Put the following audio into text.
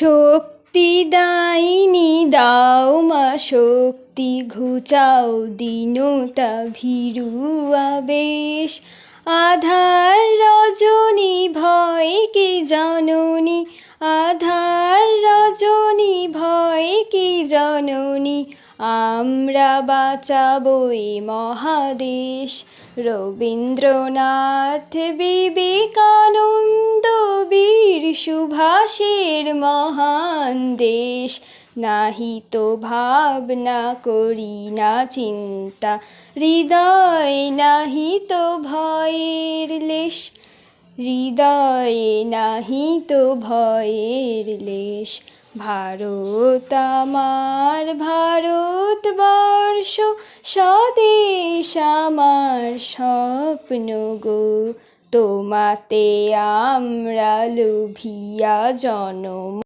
শক্তি দায়িনী দাও মা শক্তি, ঘুচাও দীনতা ভীরু আবেশ। আধার রজনী ভয় কি জননী, আধার রজনী ভয় কি জননী, আমরা বাঁচাবো এ মহাদেশ। রবীন্দ্রনাথ, বিবেকানন্দ, বীর সুভাষের মহান দেশ। নাহি তো ভাবনা করি না চিন্তা, হৃদয়ে নাহি তো ভয়ের লেশ, হৃদয়ে নাহি তো ভয়ের লেশ। ভারত আমার ভারতবর্ষ, স্বদেশ আমার স্বপ্ন গো, তোমাতে আমরা লোভিয়া জনম।